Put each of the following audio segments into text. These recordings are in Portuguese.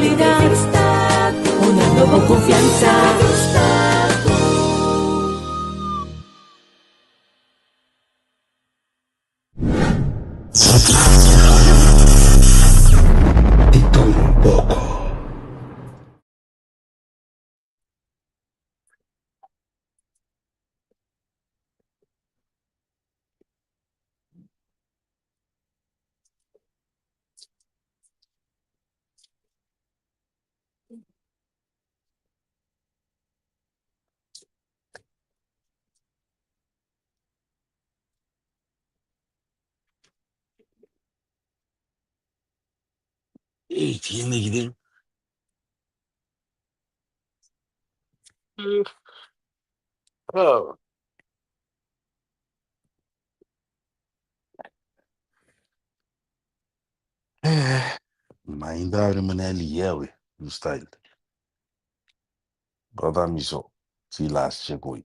calidad, una nueva confianza. Di todo un poco. Hey, tiene gidin. Oh. Ma ainda abre manelli yawe, no style. Bota miso. Si last check oi.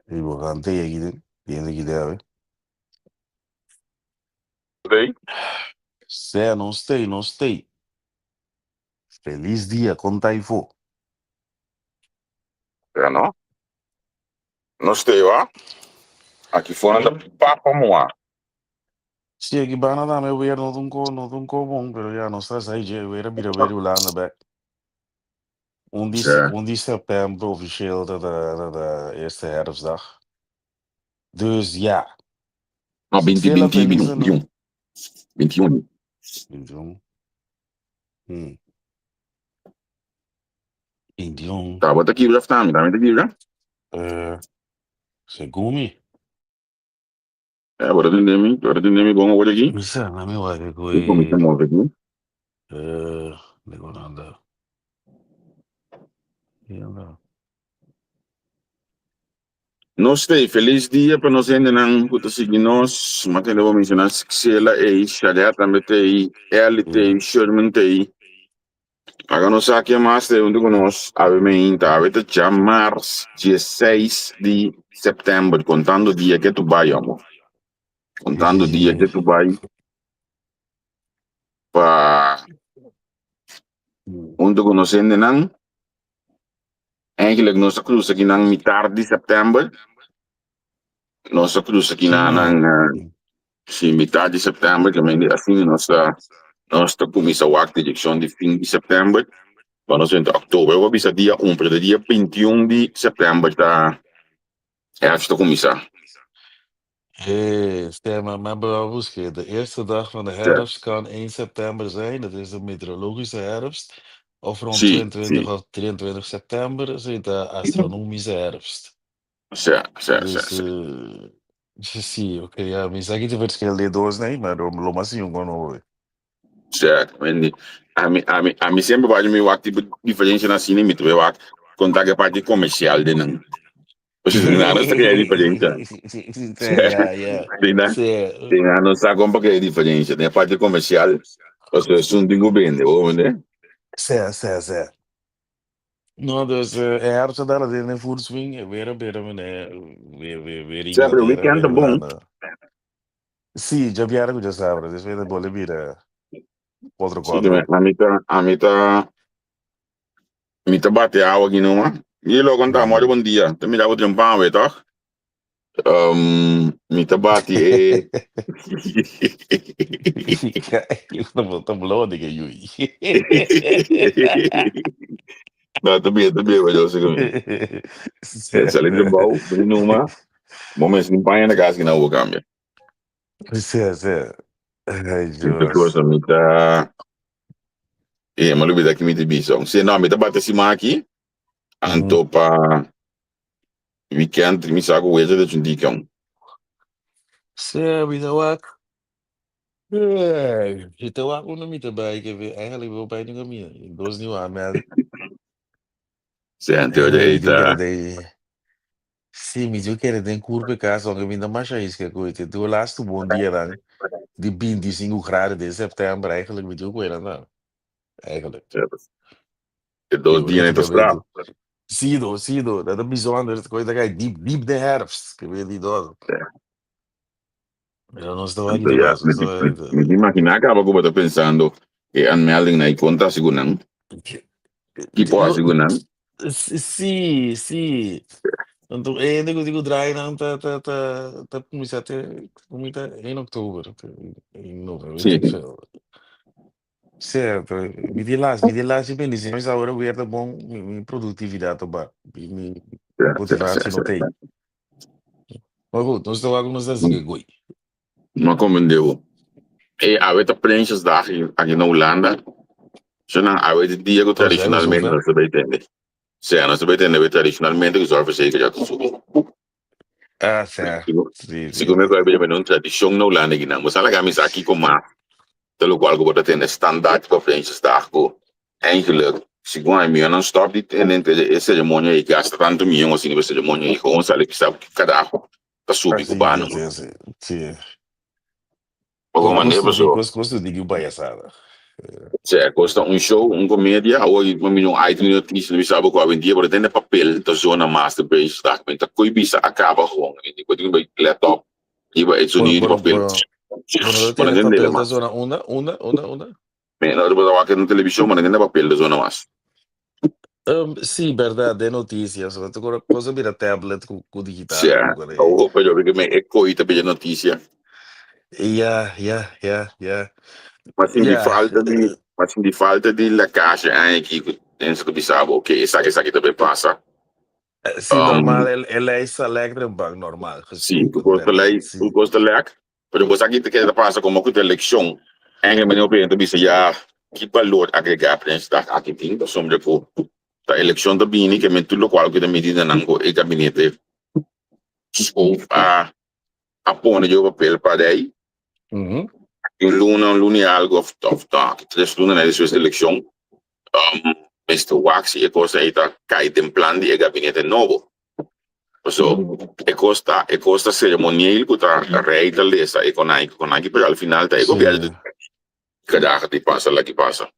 E vou cantar gidin. Tiene gidin. Bem? Se não stay, não stay. Feliz dia, conta aí for. É, não? Não sei, ó. Aqui fora da papa moa. Se aqui bana da meu ver não tunco bom, pero já não está aí, já ver ver o lá na back. É. 1 de setembro officieel da eerste herfstdag. Dus ja, Não, 20, vele 20, feliz 21. 21. Indião. Indião. Tá, bota aqui já tá, me dá aqui já. Segumi. Bota dentro de mim, bom, olha aqui. Misa, na meu vai Eu vou me coi. chamar aqui. Lego nada. Não. Não sei, feliz dia para nós ainda não puta seguir nós, mas ainda vou mencionar se ela é Xalia também tem, ela tem, Sherman tem. Agora nós aqui mais de onde nós, obviamente, já março, dia 6 de setembro, contando o dia que tu vai, amor. Contando o dia que tu vai para onde nós ainda não. Eigenlijk nós cruz aqui na metade de setembro. Nós cruz aqui na sim, metade de setembro, também assim nós começamos a activação de fim de setembro. Para nós em outubro, eu vou bisa dia 1, para dia 21 de setembro tá é antes de começar. Stemmen, maar bewust, de eerste dag van de herfst kan 1 september zijn, dat is de meteorologische herfst. Of rond Sim, 22 sim. of 23 september zit de astronomische herfst. Dus, Certo. sim, oké, ja, maar zeg je te verschil die doos, nee, maar lo mas yung kono. Certo. Quindi, a mim sempre vai me wakti diferença na cine, me tu vai contar que a parte comercial de não. Você não sabe que é diferença. Ja, ja. Tem a não sabe como que é diferença, né? A parte comercial, você sundigo bem, né? Sim. No, dus herfst daar in de voedswing, weer meneer, weer Sempre, o Inglaterra, weekend é weer bom. Holanda. Sim, já vieram já sabe, dus weer de Bolivia, outro Sim, quadro. a mim tá bate água aqui, não é? E logo quando tá, mora bom dia. Também dá outro pão, vai, tá? Me tá bate e... Estamos longe que eu. Não, também, vai, eu sei que... Se além de bom, bem numa, momento de banho na casa que não vou cambiar. Sim. Ai, Então, Deus. coisa, me tá... mas não que me te bisão. Se não, me tá bate cima aqui, anto pa weekend, me saco o de um dia. Sim, vida wak. Zitten we ook nog niet erbij. Ik heb eigenlijk wel bijna nog meer. Dat is nieuw aanmelden. Certo, olha aí, Eu quero tá. daí. Sim, mas eu quero ter curva casa, onde eu ainda mais é isso que coisa. Do last bom dia dan, de 25 graden de setembro, eigenlijk met je ook weer aan. Eigenlijk. Certo. E Eu 2 dias na praticamente. estrada. Sido, dat is bijzonder. Dat coisa que é deep de herfst. Que eu digo. Eu não estou aqui Então, do ja, lado, estou. met die máquina acaba como eu pensando que aanmelding na conta segunan, que pode Eu- segunan. Sim, sim. Então, digo, dry não tá começar até começar em outubro, em novembro, Sim, tem que ser. Certo, me di lá, benissimo, mas agora eu era bom, minha produtividade, tá, minha motivação não tem. Mas, nós estamos alguns assim que goi. maar komen deu. E a weta prensjes daar aqui na Holanda, já não a weta dia que Então, já gostou, tradicionalmente velho? nós também temos. Se nós também temos tradicionalmente que só você que já consumo. Ah, certo. Sim, Se sim, como é sim. que vai ver uma tradição na Holanda que não, mas ela camis aqui como pelo qual que tem standaard para prensjes daar ko. Eigenlijk, segundo a minha não stop de ter essa cerimônia aí gasta tanto milhão assim nessa cerimônia aí com sabe que sabe que cada tá Ah, subi sim, cubano. sim, sim, sim. Ou maneira pessoa. Gosto de palhaçada. Cioè, costa un show, un commedia, o un item notitie, we sabe qual een dia, maar het papel, de zona masterbase, daar met de koei bisa acaba gewoon. Ik word een beetje laptop, je wordt het zo niet in papel. Bueno, no Maar tiene dan dele papel de mas. zona una. Maar nou, dat was ook in de televisie, maar dan papel de zona mas. Sim, verdade, de notícias. Agora, coisa vira tablet com digital, Cioè, o peggio perché me è coita per notizia. Ja. Ja, Maar in die falta di lekkage eigenlijk, en ze pensavo, ok, sa che deve passa. sim, normal, ele é essa alegre banco, normal, Sì, gesproken, verdade, tu sim. costa lek, pero pues aquí te queda pasa como que te elección. En el menú piden dice ya, que valor agregar para esta aquí tinta sombra ko. La elección de bini que me tu lo cual que te medida nango e gabinete. So a pone yo papel para aí. Uhum. In luna e algo of tak. Tres luna na essa eleição. Mr. Wax e cosa aí tá cai tem plan de gabinete novo. So, e costa cerimonieel que tá rei da lesa con aqui pero al final tá governo Sim, cada que passa lá que passa.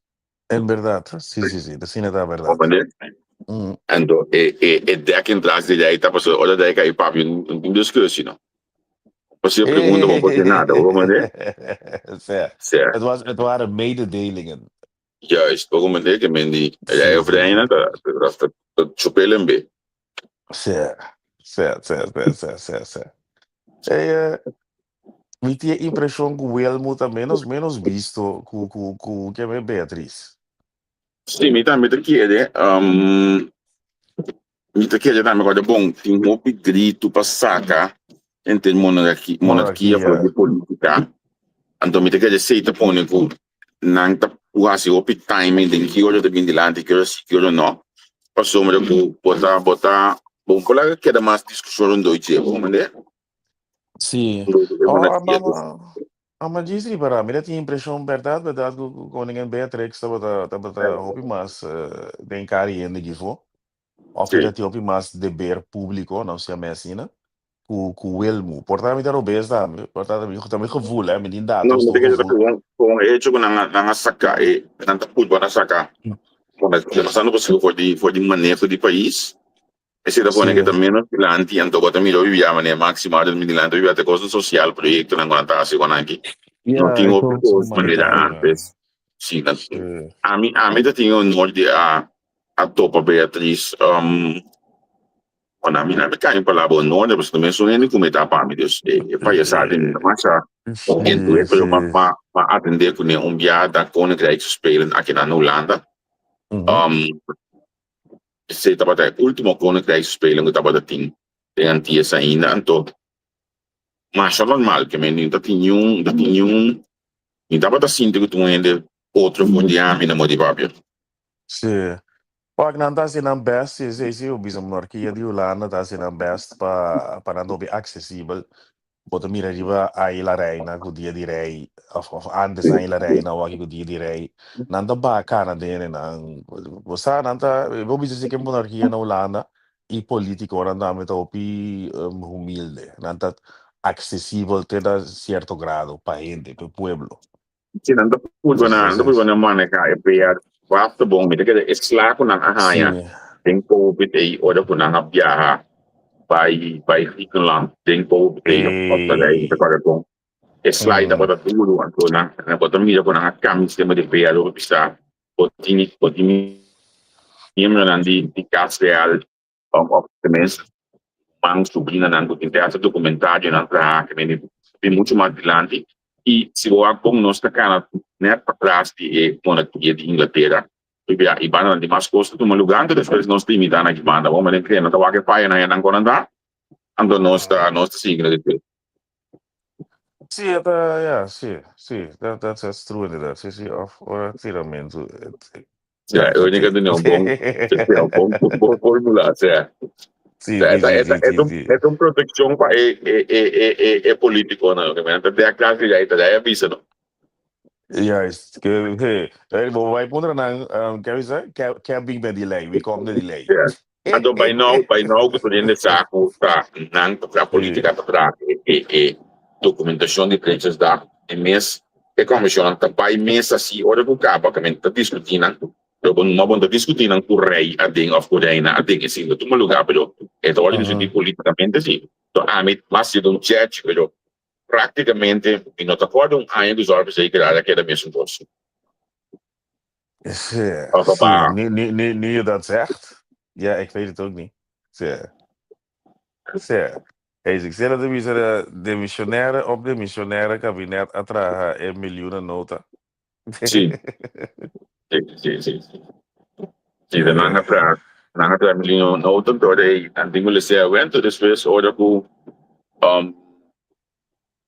é verdade, sim, assim é da verdade. Compreende? Uhum. Então, dek in plaats de aí tá passando, olha dek aí papi um discurso, não. Você pergunta vamos fazer nada, compreende? Certo. Certo. Het waren mededelingen. Juist, compreende que mendi, é o Sim. freina tá chupelen be. Certo. Me tinha a impressão que o Elmo tá menos visto que a Beatriz. Sim, me também tá me tá aqui também agora bom, tem um grito para sacar entre monarquia fala de Monarquia. política. Então, me tem que dizer, tá pondo que não tá quase o timing de que hora de vir de lá, de que hora não. Passou, mas eu botar, bom, colega que era mais discussão em 2 dias, né? Sim. Monarquia. Mas diz para mim, eu tinha a impressão, verdade, que o ninguém Beatriz estava hobby mas bem cariendo que foi. Of Sim. dat hij op je mas de beer público, não se chama assim, né? Com o Elmo. Portanto, me deram beijo, portanto, eu também gevoel, né? Menino Não, dados, me estou tem que dizer, gevoel. com hecho que não sacar, não tá puto para sacar. Mas, passando por de manejo de país, esse da pone que Sim. também, lá antigo, bota me lo vivia, maneira máxima, de me lá, vivia até coisa social, projeto, não aguenta, assim, quando aqui. Não Yeah, tinha ik outra hoop coisa, maneira humanitário. antes. Sim, Sim. a mim já tinha o norte a topa Beatriz, quando a minha me cai para lá, o norte, mas também sou ele como está para mim, Deus, vai essa de mim, mas então é Sim. para atender com um viado da Koninkrijk spelen aqui na Holanda. Uhum. Você estava até último Koninkrijk spelen que estava da tem antiga ainda, então, mas é normal que me ainda tinha estava da cinta que tu ainda outro mundial, me não motivava. Sim. Pag nandasi ng best, is yung bisa monarquia di Holanda, dasi ng best para não be acessível. Bota mira riba ai la reina, com dia di rei, of antes ai la reina, o aqui com dia di rei. Nanda ba kana dene nang, basta nanda, eu bisa si que monarquia na Holanda, e político nanda me topi humilde, nanda acessível até certo grado, para gente, para pueblo. Sim, não foi na maneira é pior, quase bom, me que é slaco na ahaya, Sim. tem pouco aí, ora por na viajar, vai Griekenland, tem pouco aí, para daí, E para bom. slide bota tudo anto na bota mira com a cam sistema de pelo bisa botini di gas real of the mes mang subina nan do teatro documentário na pra que tem muito mais dilante e se o com nós tá cara net para trás de monarquia de Inglaterra e bana de mais costa do lugar que depois nós temos na que banda vamos nem criar na tua que pai na não conta ando nós tá sigla de Sì, yeah, sì, that's true inderdaad. Sì, ora tiramento. cioè Yeah, è unica di un buon formula cioè Sì, cioè sì, sì, sì, è sì, sì. un protezione qua è politico no che me a classe già è avviso no Juist. Wij moeten dan, kan je zeggen, camping met delay. We komen de delay. cioè ando by now che prende sacco tra Sì. politica tra documentazione di preços da e mes e commissione ta by mes assim ora bu capa che mente discutina dopo non abbiamo discutindo con rei a ding of Coreina a ding sì tu lugar però e ora discuti politicamente sì to amit mas di un church però praticamente in nota accordo un anno di zorbe sei che era da messo un posto Zie, nu je dat zegt. Ja, ik weet het ook niet. Zie. Hey, ik zeg dat de missionaire op de missionaire kabinet atraha en miljoenen nota. sì sì sì da nanga tra milino no tanto dei antingo le sia evento después ora ku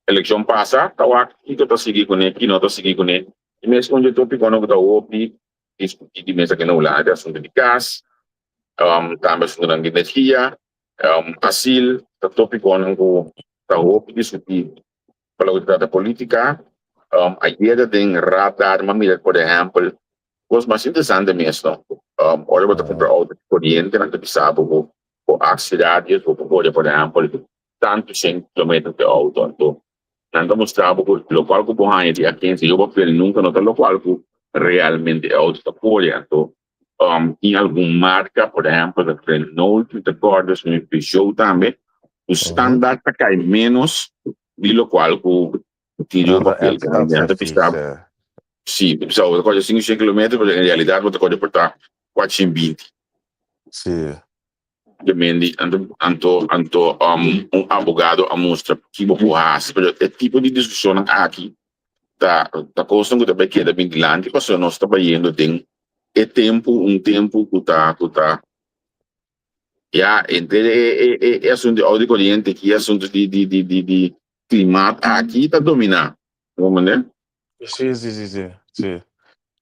election passa tawa ito to sigi kune kino to sigi kune mes kon to pi kono to opi discuti di mesa che non la da sono di gas também sono di energia asil to topi kono ko ta opi discuti para da política a idea de radar mamira por exemplo was mais interessante mesmo olha você comprar auto corriente não te sabe o cidades ou por exemplo tanto 100 km de auto então não mostrava que o qual que borra de a 15 eu vou nunca não o qual que realmente é auto da polha então em alguma marca por exemplo da Renault de cordas no Peugeot também o standard cai menos de lo qual que tirou o papel que não adianta pensar sim pensar outra coisa 500 km mas em realidade outra coisa portar 420 Sim. Depende, anto abogado a mostra que vou fazer, é tipo de discussão aqui, tá coisa que também queda bem grande, porque nós trabalhando tem tempo que tá, já entre assunto de áudio corrente que assunto de clima aqui tá dominar, vamos né? Sim.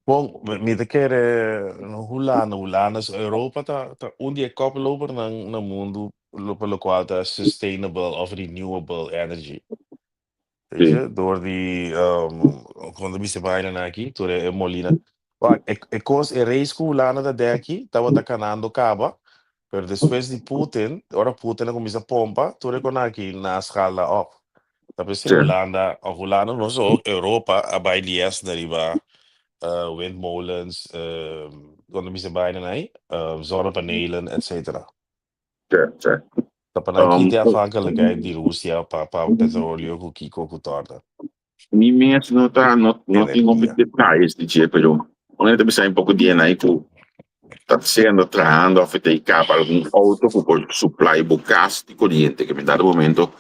Bom, met de keren Hulana is Europa ta undi e koploper na mundo pelo qual tá sustainable of renewable energy. Weet Sim, je, door die quando mi se bijna aqui, door de molina. Wa e cos e race Hulana da daqui, tava ta canando caba, per después di Putin, ora Putin comincia a pompa, tu con aqui na scala op. Tapi se sim, Holanda non so, Europa, abai lies deriva windmolens, quando mi se bijna nee, zonnepanelen, et cetera. sim. Dat dan kiet afhankelijkheid die Russia, pa petróleo, com kiko, kutarda. Mi mesmo não tem como Energia. detalhes de tipo, eu honestamente sai um pouco de aí que está sendo trabajando a feita capa algum auto por supply o gas de corrente que me dá no momento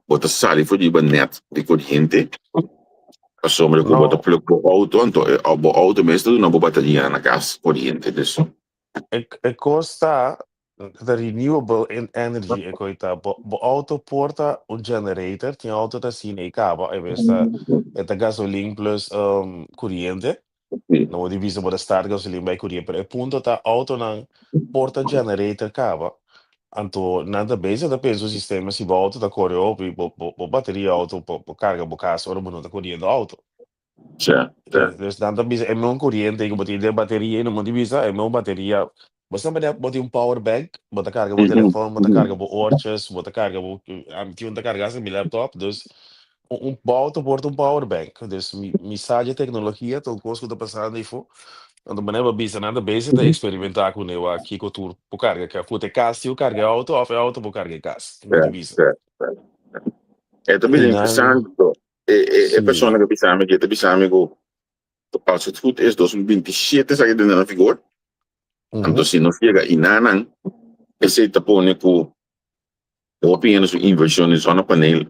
bota sali foi de net de corrente a sombra que bota No, plug o auto então o auto mesmo não bateria na gas corrente disso e costa de renewable energy, e coita, bo auto porta un generator, tinha auto da sine e capa, e questa è da gasoline plus corriente. Não divisa para estar gasolina by corriente, pero punto ta auto nang porta generator cava. Anto nada base da peso sistema si auto da corre op bo bateria auto po carga bo caso ora não tá correndo auto. cioè Dus nada bisa é meu corriente que botar de bateria não divisa é meu bateria. Basta para botar power bank, bota carga bo telefone, bota carga bo oortjes, bota carga bo am tá carga sem laptop, dus auto porta power bank. Dus mi sabe tecnologia, tô coisa que tá passando aí for. Want dan hebben we nada bezig te experimentar com o aqui com tour por carga que a fute carga auto of auto por carga gas. Muito bisa. cioè É também Não, interessante, é sim. pessoa que pensava que als het goed is, 2027 sai dentro na vigor, então Uhum. se não chega e não, esse tapone com apenas inversões só no painel,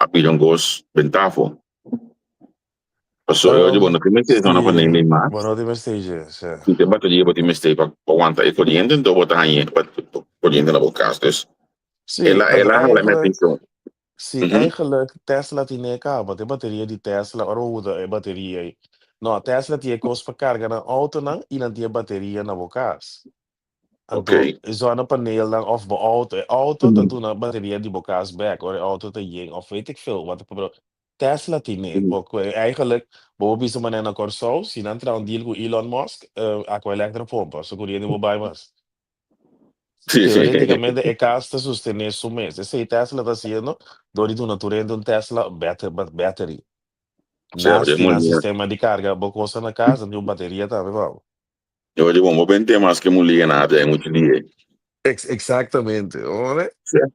a pirangos ventavo. Passou eu de Um, boa, tem que só no painel sim, nem mais. bueno, debe ser esse. Se tem bateria, pode investir para aguentar a corrente, então botar aí, corrente na boca, então Sim, dat ela me eigenlijk, atenção. sim, Uhum. eigenlijk Tesla tinha carro, tem bateria de Tesla, ora usa a bateria aí. Não, Tesla tinha coisa para carregar na auto não, e não tinha bateria na boca. Ok. Então, zo aan een paneel dan, of bij auto, dan Uhum. doen een baterie die elkaars back, of de auto te jing, of weet ik veel. Wat ik Tesla die nee, Uhum. eigenlijk, bijvoorbeeld zo maar naar Corso, si dan trouw een deal met Elon Musk, aqua elektropompa, so que ele não vai mais. Sim, sim. Teoreticamente, é caso de sostener su mês. Esse aí Tesla está sendo, dori do naturendo um Tesla battery. Certo, é Nasce muito na lindo. sistema de carga, bocosa na casa, de uma bateria também, vamos. Eu digo, bom, bem tem mais que mulher nada, é muito lindo. Exatamente, olha. Certo,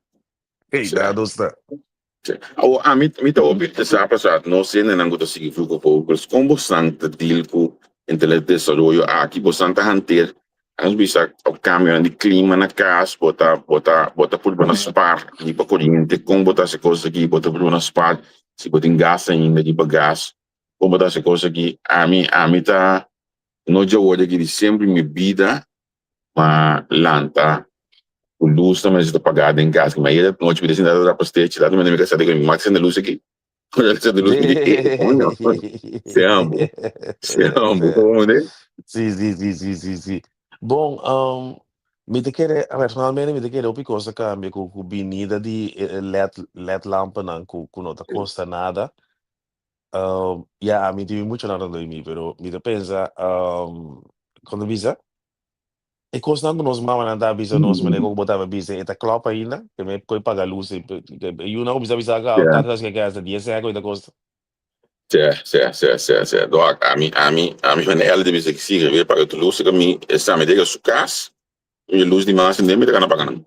Ei, certo. dado está. A mim tá óbvio, te sabe passado, não sei nem não seguir Vroegevogels, como bastante deal com intelecto desenvolvimento aqui, bastante hanteer, as bisa o câmbio de clima na casa, bota por na spar, e para corrente, como botar essa coisa aqui, bota por na spar, se bota em gás ainda, de gás, como botar essa coisa aqui, a mim tá, não já olha que sempre me vida, mas lanta, o luz também está pagada em gás, mas aí não te pedi nada da pastete, lá também não me quer saber que me mata luz aqui. Essa de luz me diz, coño, se amo, se amo, Certo. como né? Sì, sì, sì, sì, sì, sì. Bom, mi te chiede, personalmente mi te chiede che cosa cambia con binida di LED lampa non non ti costa nada. Ja, mi devi mucho nada de mí, pero mi te pensa, quando visa, e costa não nos mama nada visa nos me nego botava visa e ta klopa ainda, que me coi paga luz e you know visa Se, tá que gasta 10 euros da costa. se, doa, a mim, ela deve ser que siga, ver para tu luz, que a mim, essa me diga su casa, e luz de massa, nem me diga na pagando.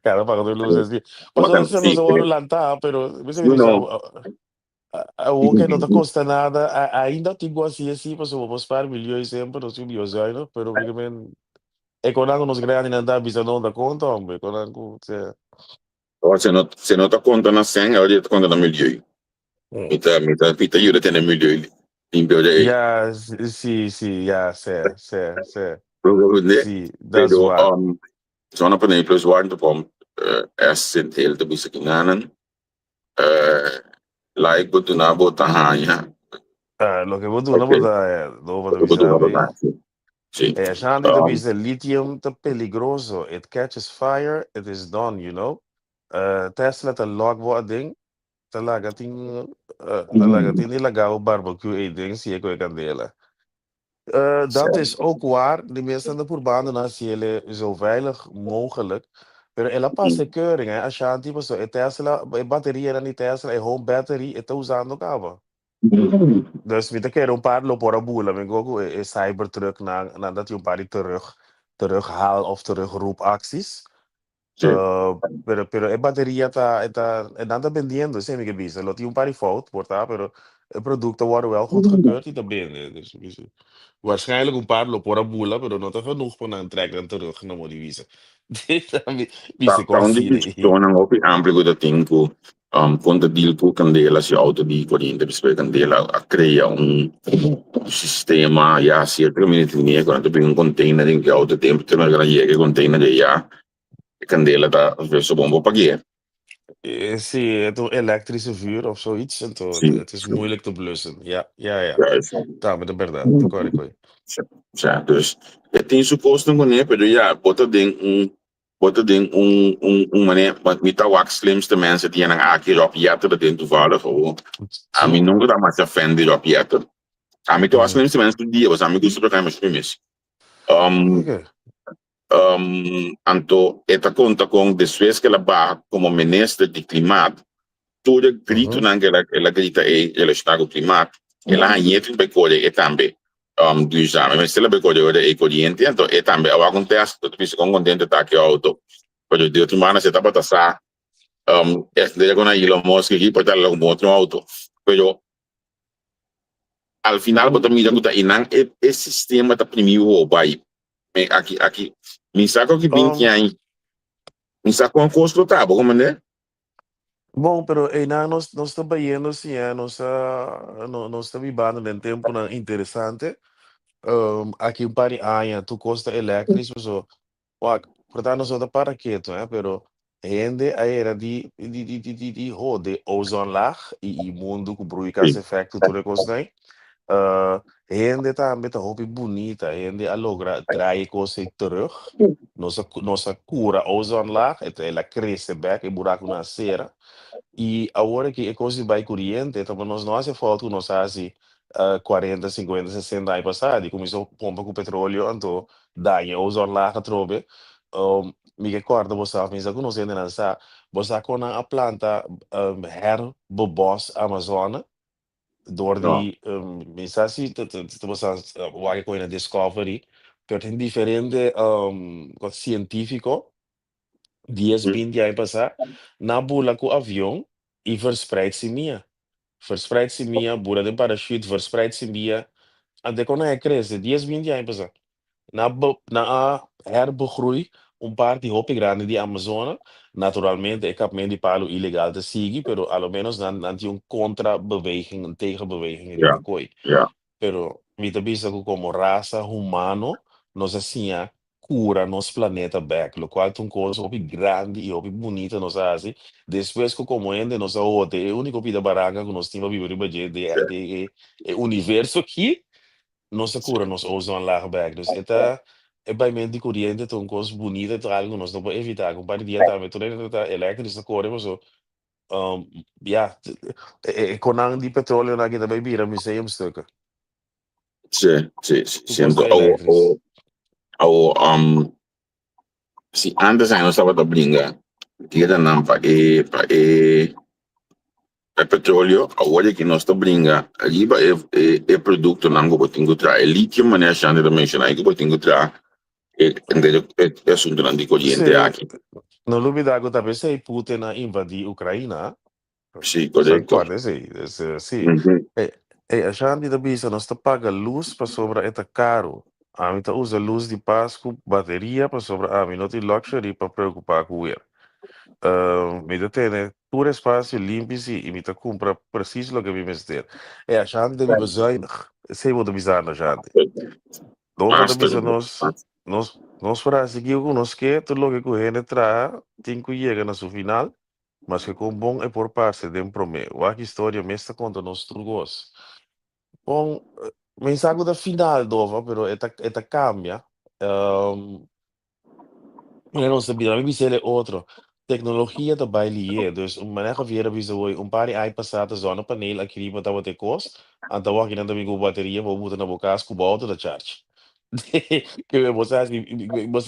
Cara, pagando luz assim. Como Mas é nós que temos sim, agora lantar, pero você me you diz, know, o que não te custa nada, ainda te gosto assim, mas eu vou pagar milhões sempre, não sei milhões, não, pero porque men, é quando nos ganhamos não dá visa não dá conta, homem, quando ou se não tá conta na senha, olha, tá conta na milhão. Mita, yura tem na milhão, limpio de, yeah, sim, sim, yeah, sé, né? sim, that's Pero, what. zona panel plus warmte pomp, essentieel te bisa kinanan, like betu na bota hanya, Lo que vou do não vou okay, dar, não vou betu avisar, na bem. bota, sim. É, já anda de visa lithium tá peligroso, it catches fire, it is done, you know. Tesla tá logo ding. Talaga tinilagaw barbecue eating siya ko kandela. Dat is ook waar. De mensen aan de voorbaan na cielo zo veilig mogelijk. Pero ela passa keuring, hè. Ashanti was zo, e Tesla, e bateria na ni Tesla, e home battery, e tá usando cabo. Dus we quero een paar lopen op boelen. We go cybertruck na dat je een paar terughaal of terugroepacties. Pero es batería está vendiendo, ese mi que dice, lo tiene un par de fout, porta, pero het producten worden wel goedgekeurd in de binnen. Dus waarschijnlijk een paar lopen op boelen, pero no te genoeg van een trek en terug naar die wiese. Dit wie se Tá onde considera. questiona o amplo da tempo, quando deal com candela, se auto di corrente, per candela, a crea sistema, ja, cerca minuti ne, quando tu un container in che auto tempo, te una che container de ja, candela da, verso bombo pagare. Zie, het elektrische vuur of zoiets. En Sì, het is moeilijk te blussen. Ja, ja, ja. ja, esatto. Tá, mas é verdade, te corre. Já, dus, het tem su costo com né, pero ja, bota den mané, mas me tá o slimste mensen die aan aqui op jetten dat in toevallig, oh, a mim Sim. nunca dá mais ofender op jetten. A mim tô Uhum. slimste mensen die was, a mim gusto para mais primis. Ok. Anto, eta conta com después que ela barra como ministra de climato, toda grito Uhum. na que ela grita ela está com climato, ela hanhete be colhe e também duurzaam. Maar stellen bij colhe e corriente, então e também ao acontece, tu precisa com contente tá que auto. Quando deu tu mana se tá bata sa, de con Elon Musk aquí para darle un otro auto. Pero al final, bota mira que inang e sistema tá primeiro o bai. Aqui, me saco que vim que Um, aí, me saco um custo tá, como né? bom, pero na nós estamos vendo assim, nós estamos vivendo num tempo interessante. Aqui um par de anos, tu custa elétrico, so, portanto, nós estamos para quieto, pero rende a era de rode ozonlaag e mundo que bruica esse Sim, efeito tudo coisa. Rende também tá roupa bonita, rende a logra trai coisa terug. Nossa cura ozonlaag, ela cresce back e buraco na cera. E agora que é coisa vai corrente, então nós não hace falta nós assim 40, 50, 60 anos passado, e começou a pompa com petróleo, então daí ozon lá que trobe. Me recordo você pensa que nós ainda não sabe, você com a planta herbebos Amazônia, door não. die mensatie, dat was waar ik na Discovery, dat tem diferente wat científico, 10, 20 jaar passar, na bula com o avião e verspreid-se minha. Verspreid-se minha, bula de parachute, verspreid-se minha. Até quando é cresce, 10, 20 jaar passar. Na herbegroei, paar die hopi grande de Amazônia, naturalmente, ik heb men die palo ilegal te seguir, pero ao menos dan die een contra-beweging, een tegenbeweging die te Yeah, koi. yeah. Pero mi te bisa que como raça humano, nós assim cura nosso planeta back, lo qual é uma coisa muito grande e muito bonita nós assim. Depois que como ainda nós outra, é o único vida baranga que nós temos viver de universo aqui, nossa cura nós usamos lá back. Dus é bem mente corrente, é uma coisa bonita, é algo que nós não podemos evitar. Com para dia também, tudo é elétrico, corre, mas ja, com a de petróleo na kita também vira museum stukken. Sì. Tu Sento, costa elétricos. se antes aí nós estava da brinca, que era não para petróleo, agora que nós está brinca, ali é produto não que eu tenho que trazer, é lítio, mas é chance de mencionar que eu tenho que trazer, é assunto não de corrente Se aqui. non duvidare também se Putin a invadir Ucraina, Sì, sabe corretto. quando sì, sì. Mhm. E a gente da bisa nós está paga luz para sobra é caro. A mim tá usa luz de paz com bateria para sobra a mim não tem luxury para preocupar com ele. Me dá ter todo espaço limpo e me tá compra preciso o que me mestre. E a gente deve bezuinig. Sei o que bizarro a gente. Dova da Basta, bisa nós para seguir o nós que tudo o que correndo tra tem que chegar na sua final. Mas que com bom é por parte de um promê. O que história mestra conta nos trugos. Bom, mensagem da final dova, pero eta cambia. Eu não sabia, mas isso é outro. Tecnologia da baile, dus maneira vira visa hoje par de ai passada zona panel aqui para tava ter cos, então aqui não também com bateria, vou botar na boca com volta da charge. Que você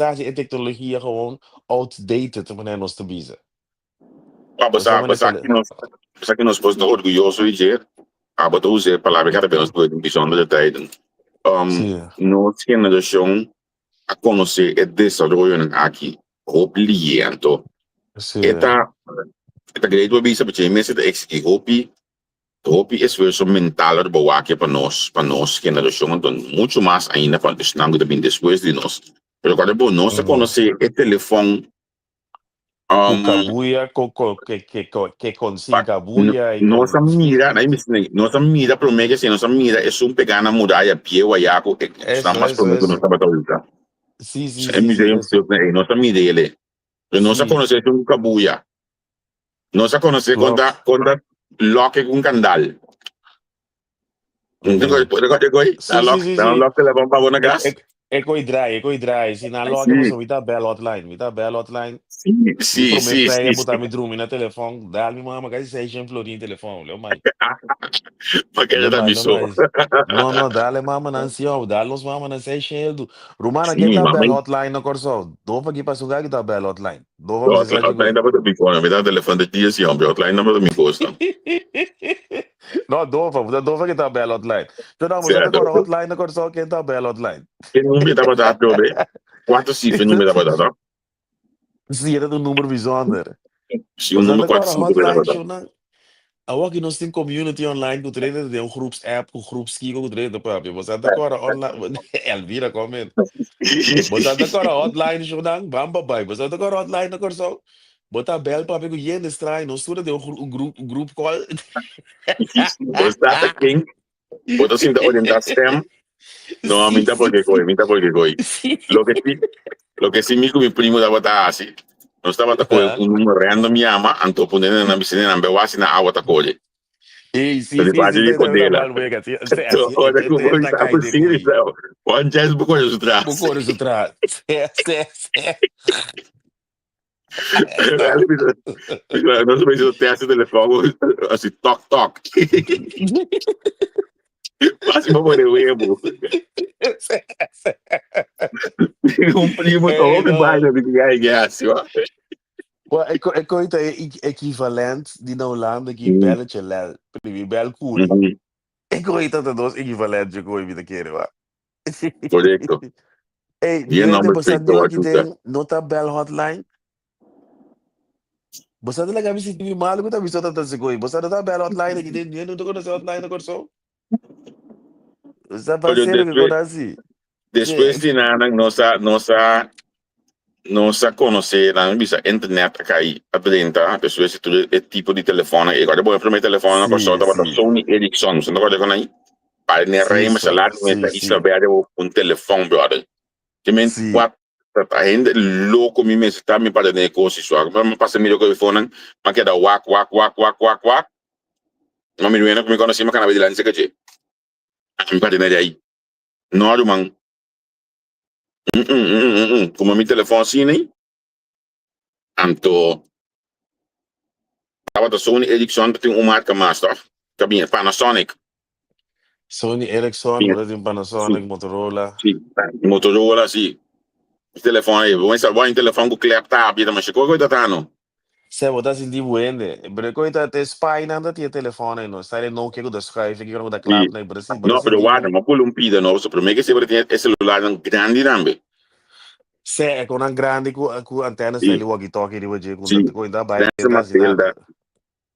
acha a tecnologia gewoon outdated, maneira nós te visa. Nós estamos na tele. Basta que nós possamos orgulhoso de dizer, but usar a palavra que apenas por um bijzondere tijden. Sim, Nossa geração a conhecer e desenvolver aqui, obliento. sim, Esta grade bisa porque mesmo da ex hopi esforço mental do aqui para nós geração então muito mais ainda quando estamos também depois de nós. Pero quando por nós conhecer o telefone com um cabuia, que consiga cabuia e nossa com. mira, aí nossa mira pro mega assim, nossa mira é pegar na muralha pie o iaco está mais pro mega não Eso. estava tão é Sí, museu eso. nossa mira ele. Nossa Sí, conhecer um cabuia. Nossa conhecer klopt. conta loque com candal. Ujú. Da Sí, sí, lock, sí, da sí. lock telefone para bona Ik, gas. ik, ik gooi draai. Si na log mo Sim, so, mita bell hotline. Mita bell hotline. Mi sim, prome sim, freia sim, botar sim. mi drum na telefone. Dal mi mama kasi 600 florin telefone. Leo mai. Porque já Leo tá mai, me leo só. mai. No, dale mama nan siyo. Dal nos mama nan 600. Rumana Sim, kita bell mamãe. hotline na corso. Dova ki pasuga kita bell hotline. Dova mi se sa Hotline dá para me pôr, me dá o telefone de dia sim, homem. Hotline dá para me gostar. No, dova kita bell hotline. So na mo sa Certo. takora hotline na corso kita bell hotline. Quem não me dá para dar, meu bem. Quatro cifras não me dá para dar. Zie dat een nummer bijzonder. Sim, um Mas número anda agora 45 vezes hotline agora. show na. Awa que nós tem community online que treina de um groups app com groups que o treina papi. Mas anda agora online. Elvira comment. Mas anda agora hotline show na bamba bai. Mas anda agora hotline agora só. Bota bel papi com yen estranho. Não estuda de um grupo call. Você está quem? Bota assim, orientar STEM. No, Sim, minta sim, porque coi, sim. minta porque coi. Sim. Lo que sí, mi primo da bata así. No estaba ta coi un número random llama, anto ponendo na piscina na bewasi na agua ta colhe. Ei, sim, Então sim, faz sim, de tem uma codela. balbuega, assim, Então, assim, olha como ele ele tá está caindo por de cima, cui. então. One chance por coisa Por atrás. cores atrás. É. Não sei se o teste do telefone, assim, toc, toc. Máximo por eu emo. Um primo, tô Ei, ouvindo mais não. da minha guerra, ó. Well, ik weet dat equivalent die nou landen die belletje lel. Die bel curi. Ik weet dat het dus equivalent je gooi weer keren wa. Correcto. Hey, E o de nome basta feito dio aqui ajuda. tem nota bell hotline. Basta de lagar se tiver mal, que visto tanta se goi. Basta da bell hotline aqui tem, não tô conhecendo hotline agora só. Basta Olha, parceiro que conhece. depois de nada, nossa conhecer a bisa internet kai adrenta pessoas se tudo é tipo de telefone e agora bom para meu telefone na Sim, consulta para sim. Sony Ericsson você não pode com aí para ne rei mas lá no Sim, meta isso sim. ver um telefone brother que men Sim. what a gente louco me está me para ne coisa isso agora mas passa me o telefone mas que da wak mas me não me conhece mas canal de lá não sei que me para ne aí não man como meu telefone assim né anto Wat Sony Ericsson tem uma marca mais, toch? Cabine Panasonic. Sony Ericsson, Sim, maar dat is een sim, Panasonic, Motorola. sim. Motorola, sim. Telefone aí, vamos salvar em telefone com clap tá, mas chegou coisa tá não. Se botas in die wende. Pero ko ita te spy na dat je telefoon no. Sai no que da sky fica no da clap E na Brasil, não, Brasil pero di guarda, mo. mas pulo um pida não, só primeiro que sempre tem esse celular grande também. Se é com an grande ku antena sai E walkie talkie di waje kun sim, dat ko ita bai pensa tenta sinada. Matilda,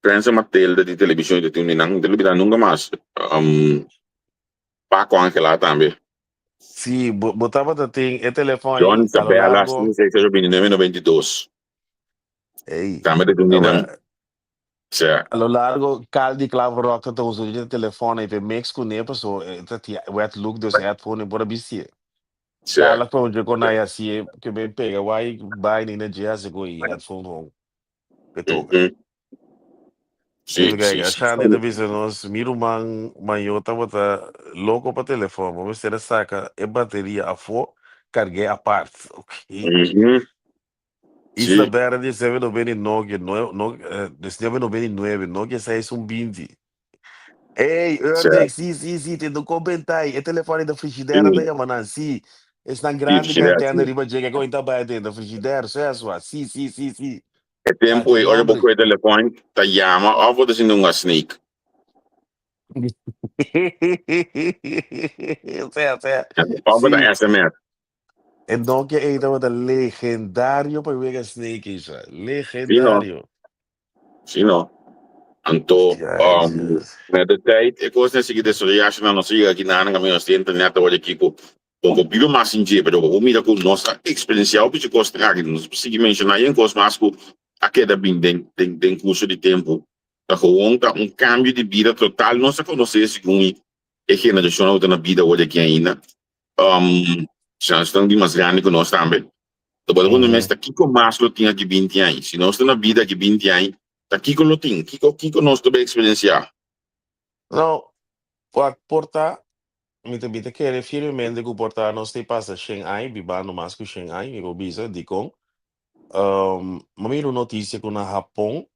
pensa Matilda de televisão de tudo não, televisão nunca mais. Pa com aquela também. Si botava da ting e John telefone a lo Isabella, não largo. sei se é o 2992. Ei. Também de tudo não. Agora Certo. a lo largo caldi clavo rock to uso de telefone e mix ku ne so ita ti wet look dus headphone bora bisi. Kala Certo. ko je ko na ya si que me pega wai bai ni na dia se go i headphone home. Betoga. Sim, Even sim, kijken, als sim. je net avisa nos, miro man yota bota louco para telefone, vamos ter saca e bateria a fo, carguei a parte, ok? Uhum. Isso da Sim, beira de 799, no, de 799, no que sai um 20. Ei, Erdek, certo. tem no comentar aí, é telefone da frigideira da Sim, Yamanan, sim. Esse na sim, grande que sim, antena sim. riba chega, que eu vai dentro da frigideira, isso é só, sim. É Ah, tempo que e olha para nome. o telefone, tá chama, ou vou dizer um sneak. Ou vou dar Sim. SMS. En dan que ainda wat een legendario para ver Snake is. Sim, Legendario. não. Então, Jezus. met de tijd, ik was net zeggen, dat ze reactie naar ons hier, na een caminho, de internet, waar ik kijk op, com bio mais em dia, pero o mira com nossa experiencial porque costa aqui, nos consegui mencionar em cos mas com a queda bem den curso de tempo, da gewoon tá cambio de vida total, nossa conhecer esse com e geração na vida hoje aqui ainda, já estão de mais grande que nós também. Então, quando nós Mhm. está aqui com mais lo tinha de 20 anos, se nós estamos na vida de 20 anos, tá aqui com lo tem, aqui com nós também experienciar. Nou, wat porta, me te querer firmemente que porta não se passa Shanghai, biba no mas que Shanghai, eu bisa di kong. Mamiro notícia que na Japão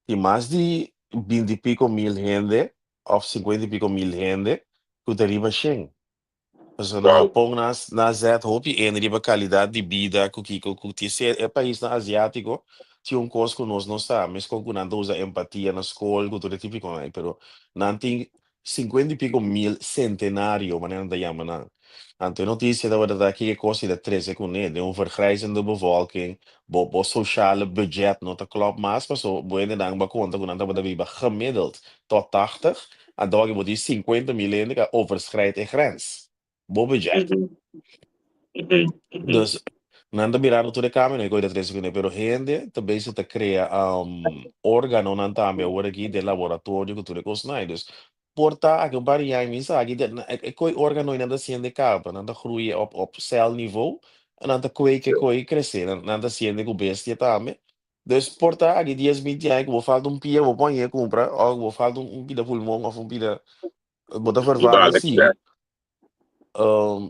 tem mais de 20 e pico mil gente, ou 50 e pico mil gente, que deriva Shanghai. So na Uau, Japão, na Zet, hoop je een qualidade de vida que é país na asiático, tinha um coisa que nós não está, mas com que não usa empatia na escola, cultura típica, né? Pero não tem 50 e pico mil centenário, mas não chama, não. Aan de notitie dat we dat aqui kost dat 13 com de een vergrijzende bevolking, bo sociale budget, no te klopt mas, maar zo boeien dan ba conta kun dat we dat gemiddeld tot 80, en dan wordt die 50 miljoen que overschrijdt de grens. Bo budget. Mhm. Mhm. Mhm. Dus nanda mirando tudo câmera, né, coisa três segundos, pero gente também se te cria órgão não também agora aqui de laboratório que tudo coisa não, dus porta aqui um par de anos aqui de coi órgão ainda assim de capa, nanda groeien op cel niveau en nanda kweken coi crescer, nanda assim com bestia também. Dus porta aqui 10, 20 anos, vou falar um pia, vou pôr compra, ou vou falar pida pulmão, ou pida, bota vervangen Igual, sim.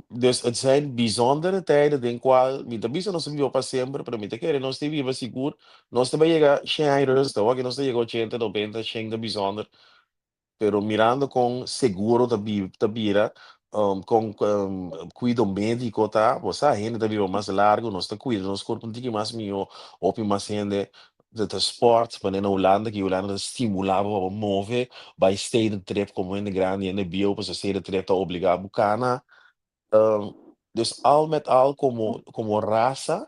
Dus het zijn bijzondere tijden, denk qual mi da bisa não se viu para sempre, para mim te querer, nós te viva seguro, nós te vai chegar 100 anos, tá, ok, nós te chegou 80, 90, 100 de bijzonder, pero mirando com seguro da bira, com cuido médico, tá, você ainda da viva mais largo, nós te cuida, nós corpo um tique mais mio, op mais gente, de sport, maar in Holanda, que Holanda stimulava para mover, bij stedentrip, como in de grande, in de bio, para stedentrip, tá obrigado a bucana. Dus al met al, como raza,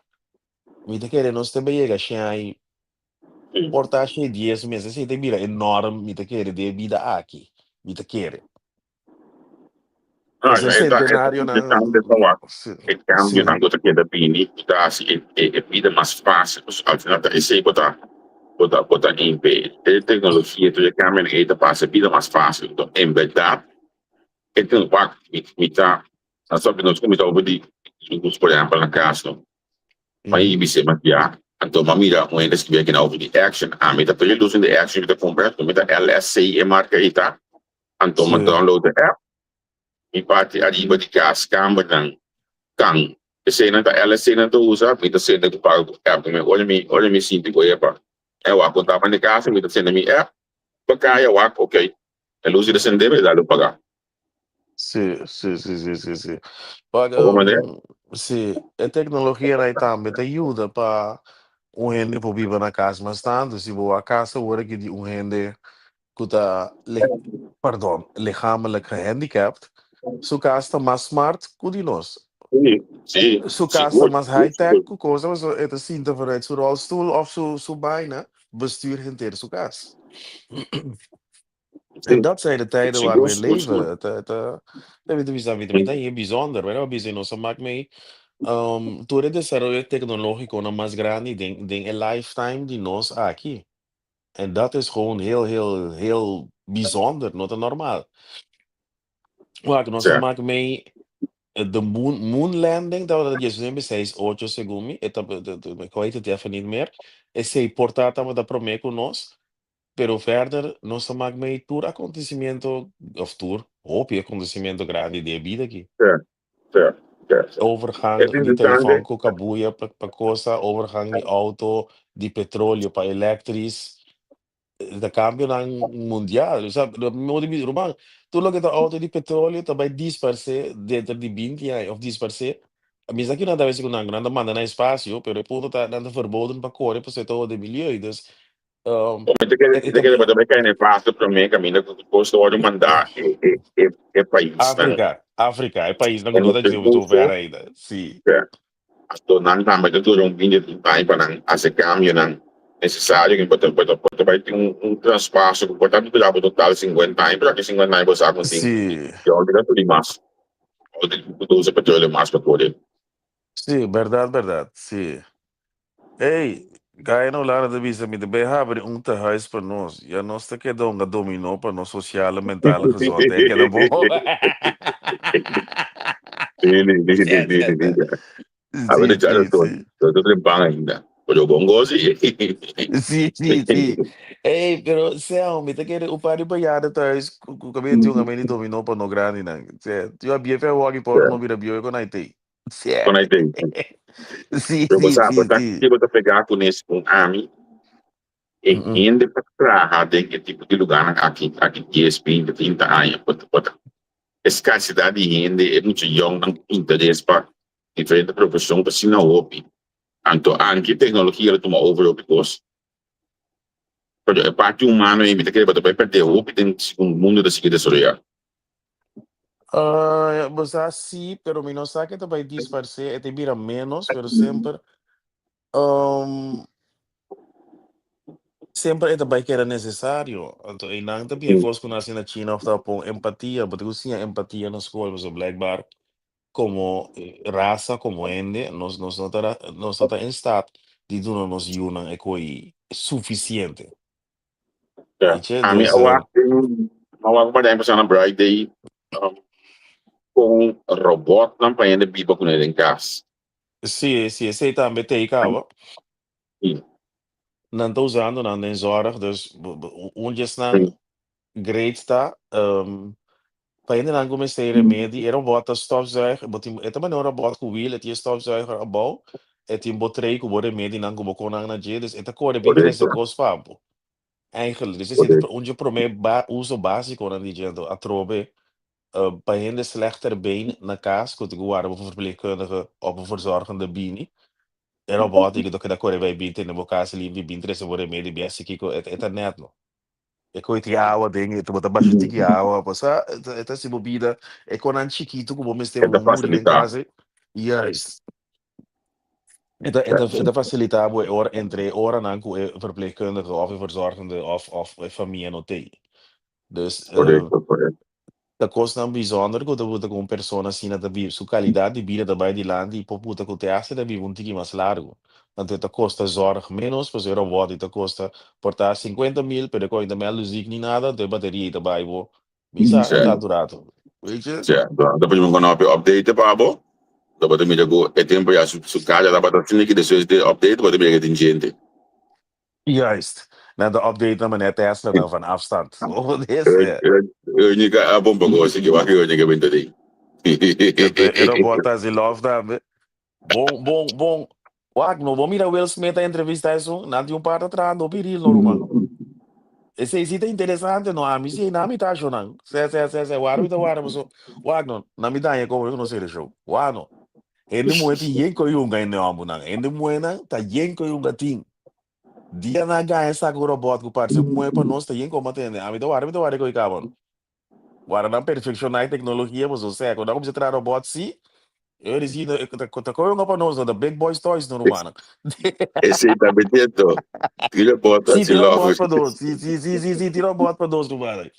mita querer nós também chega aí portagem 10 meses, assim, tem mira enorme, mita querer de vida aqui, mita querer. Ah, Esse esta centenário, né? interessante falar. Sim, E cambio sim. na gota que da bini, tá assim, vida mais fácil, al final tá esse botar em pé. A tecnologia tu cambia na esta passa vida mais fácil. Então, em verdade, tem um pacto me tá, a só que nós como tá obedi, os por exemplo na casa, aí me se maquiar. Então, mamira, um ainda escrever que na over the action, a meta para ele usando the action que tá comprando, meta LSC e marca aí tá. Então, man Sim, download the app, e parte arriba de casa, câmera kang kasi nang LSC na to usap ito sa nag pag app me olha me sinto ko pa wa kung tapan ni kasi ito sa mi app pagkaya wa okay elusi da sende be dalo paga sim, sim, sim, sim, sim, sim. Olha, o man sim, a tecnologia aí também te ajuda para um rende para viver na casa, mas tanto, se vou a casa, agora que de um rende que tá, perdão, lichamelijk gehandicapt, su casa está mais smart que o de nós. Su casa está siguro mais high-tech, que coisa, mas é assim, vanuit su rolstoel of su bijna bestuur inteiro su casa. En dat zijn de tijden waar we in leven. siguro We zijn weer heel bijzonder. We zijn ons maakt mee. Todo el desarrollo tecnológico no más grande den el lifetime die nos aqui. En dat is gewoon heel bijzonder, not normaal. Maar nos maakt mee de moon landing, dat we dat Jesus nem 6, 8 segundos, ik weet het even niet meer. Esse portátil dat we dat promete com nós. Pero verder, nós maakt mee tour acontecimento, of tour, hoop je acontecimento grande de vida aqui. é Overgang, die telefoon, interessante kokaboeia, pa cosa, overgang, die auto, die petróleo para elektrisch. De cambio ng mundial. Sabe, mo di rumang, tulog ito auto di petróleo, tabay 10% dentro di 20 jaar, of 10%. Minsan que nada a ver com nada manda na espaço, pero o ponto tá nada verboden para correr para setor de milieu. Dus, um, ito kaya ba tayo kaya na pasto para mim caminho que posto olha mandar é país na África, é país não que é não no está dizendo ver percurso ainda. Sim. Asto nan também que tudo vinha de time para não esse cambio não necessário que pode vai ter transpasso que pode durar por total 50 anos para que 50 anos você não tem Sim, que olhar tudo mais ou tem que usar petróleo mais para poder sim, verdade, verdade. Sim. Ei, ga je nou laten de visa met de BH bij een tehuis voor ons. Ja, nós te queda um dominó para nossa sociale mentale gezondheid. Que é bom. a ver Sim, já sim, estou sim. estou trepando ainda mas eu bom gosto Sim, sim, sim. Ei, pero Céu, me te queda o pari banhado thuis. Cabelo de um homem dominó para no grande, não. Tu a bia fez o aqui por não vira bio com a IT. quando aí tem Sim, eu vou sim, saber sim, tá sim. que vou pegar com esse com AMI e ainda para trabalhar tem que tipo de lugar aqui 10 20 30 anos pode escassidade de renda é muito young não interesse para diferente profissão para se não hobby então anche tecnologia ela toma over o because porque a parte humana e me quer para perder o hobby tem um mundo da seguida desarrollar Você sim, pero mi no sabe que te vai disfarçar, te mira menos, pero sempre, um, sempre é também que era necessário. Então, e não também coisa que nós na China of com empatia, porque eu tinha empatia na escola, mas blackbar como raça, como ende, nós não tá em estado de não nos unam é coi suficiente. Yeah. Weet je? A minha Dus, awak pa dahil pa sana bright day kung robot lang pa yan na biba ko na rin gas. sim, sei também tem cá, não estou usando, não tem zorg, dus onde estão great está, para ainda não comecei a remédio, era um bota stofzuiger, é também não era bota com wheel, é tinha stofzuiger a bom, é tinha botrei com o remédio, não como com na dia, dus é tá cor, é bem interesse com os papo. Eigenlijk, dus is het onde promê uso básico na dizendo a trobe, para ainda slechter been na casa, que eu guardo voor verpleegkundige op een verzorgende bini. Era bota que do que da cor vai bem, tem no caso ali, bem interesse por remédio, bem assim que é net no. É coisa água, tem, tu bota bastante que água, passa, é se bebida, é quando é chiquito, como me esteve Ito um muro em facilitar. casa, yes. Het facilita boe ora entre ora nanku verpleegkundige of verzorgende of familie no te. Dus Correcto. dat kost dan bijzonder goed dat we com persona assim na tabi su qualidade de vida da de land e poputa que te acha da bi um tiki mais largo. Tanto te costa zorg menos, pois era wat te costa portar 50.000, pero com ainda menos nem nada, de bateria e bai bo. Bisa é tá durado. Weet je? Depois mo kono update pa bo. Dapat mi jago tempo ya su kaya dapat sini ki depois de update pode me get gente. Juist. Na de update dan maar net Tesla dan van afstand. Wat is het? Ni ka abon pa ko sige wa ki ni ka bento ding. Era botar assim love também. Bom. Wag, no, vou mirar Will Smith a entrevista isso, não tinha um par atrás, no piril, no rumano. Esse aí é interessante, não, a mim sim, não me tá achando. Se, waro, mas wag, não me dá, como eu não sei o show. Wag, não. Ele moe ti yen ko yung ngayon na ambunan. Ele moe na, ta yen ko yung gating. Dia na ganha essa robot ko par, se moe pa nós, ta yen ko matende. A mim do waro ko ikaban. Waro na perfeccionar a tecnologia, mas o sé, quando vamos entrar robot, sim, eu disse, tá com yung pa nós, the big boys toys no rumano. Esse tá betendo. Tira bota Sim, se tira o logo. bot para dois. Sim, tira o bot para dois, rumano.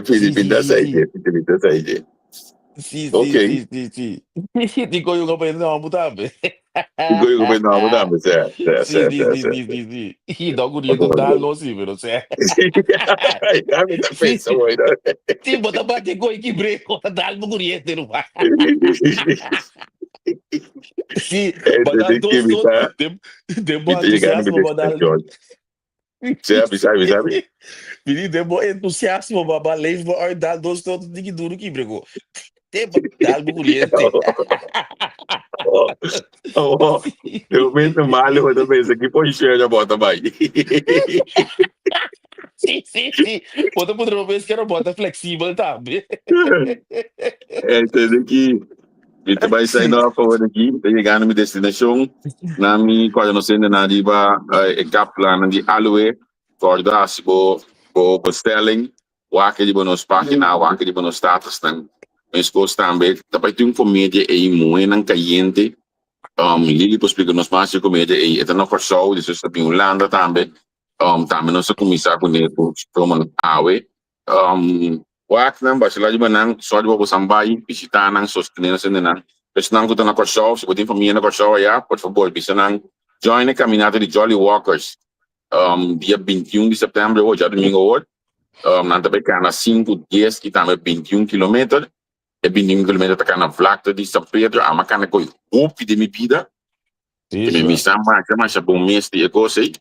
Filipina saide, Filipina saide. Okay. Sim. Digo yung pa yun na ambutan. Igual eu vou dar uma dama, certo, certo. Sim. E dá guria do dalo, sim, pero sé. Já me tá Sim, pensando ainda. sim, bota bate com que breco, dalo guria de no. Sim, bota Tem que dos todo, evitar tem bom e chegar no entusiasmo, bota destinação. Sabe? Menino, tem bom entusiasmo, baba, leva o dal dos todo de duro que brego. Tem dalo guria. Oh, oh, eu meto mal, eu tô pensando que pode chegar bota vai. Sim. Bota por uma vez que era bota flexível também. Entendeu que Ito ba sa Sim. ino ako aqui, chegar na minha destinação, na minha quando não sei na diba e kapla na di alwe, corda se bo bestelling, wakke di bonos página, wakke di bonos status dan mas ko também, tapos tem comédia e muito ng kayente, lili po explica nos mais de comédia e ito na corso, isso está bem Holanda também, também não se comisa com ele por como awe, wak nang ba sila di ba nang so di ba sambai bisita nang sostener sa nang pes nang kuta na korso sa kutin pamilya na korso ya por favor bisa nang join na caminata de Jolly Walkers dia 21 de setembro hoje é domingo hoje nanta ba kana 5 dias kita may 21 kilometer e 21 kilometer ta kana vlakte di São Pedro ama kana ko upi de mi vida que me misama kama sa bom mês de ekosei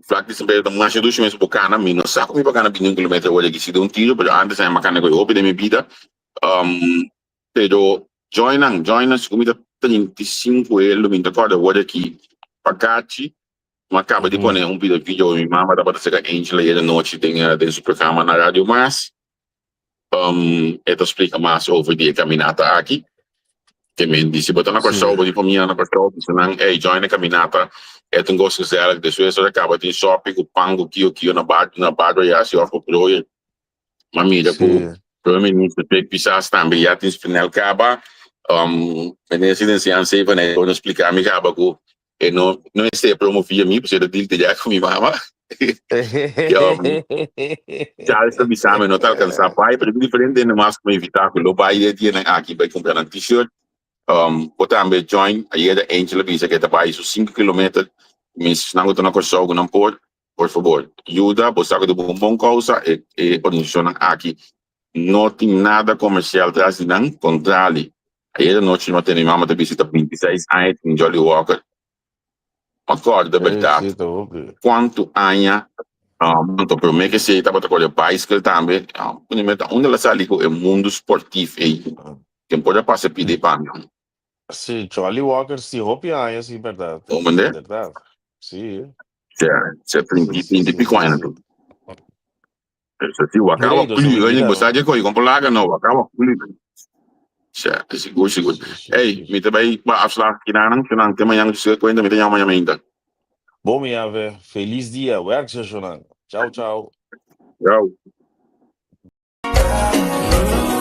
vlak di São Pedro mas eu duas meses bocana mi não saco mi bacana 21 kilometer hoje que se deu tiro pero antes é makana ko upi de mi vida pero join ang comida 35 ele me acorda hoje aqui pagati uma acaba de pôr vídeo minha mama da para ser Angela e da noite tem super cama na rádio mas ito explica mais sobre a caminata aqui que me disse botar na corção de família na corção senão join a caminata um gosto de depois acaba de shopping o pango que na barra e assim ó pro Mas mira, Sì. primeiro-ministro Pedro Pissarro também já tem final caba. Presidencial sempre né, quando explicar me caba que não é ser promovia mim, porque eu digo já com minha mama. Que Charles também sabe, não tá alcançar pai, mas é diferente de nós como evitar que o pai ia ter aqui vai comprar um t-shirt. Botar também join, aí é da Angela Visa que é da pai, 5 km, mas não estou na coisa, não pode, por favor, ajuda, você que do bom causa e organização aqui. Não tem nada comercial atrás de não, contrário. Aí da noite não tem mama da visita 26 anos em Jolly Walker. Acorda, verdade. Sì, ovvio. Quanto anha, quanto per me che sei tabato con le bicycle tambe, onde la sali con il mondo sportivo che poi passa più di panno. Sì, Jolly Walker si hopia, sì, verdade. Come Verdade. Sì. c'è Sì, sì, pinti sì, sì, piccolo sì. tu. Se ti wakava Gredo, più, ogni somigliano. cosa che con plaga no, wakava più. C'è, sicuro, sicuro. Sì, sì, Hey, sì. mi te vai ma afslag gedaan, dan tema yang se kwenta mi te yang manya minta. Bom, minha ave, feliz dia, werk, Tchau, tchau. Ciao.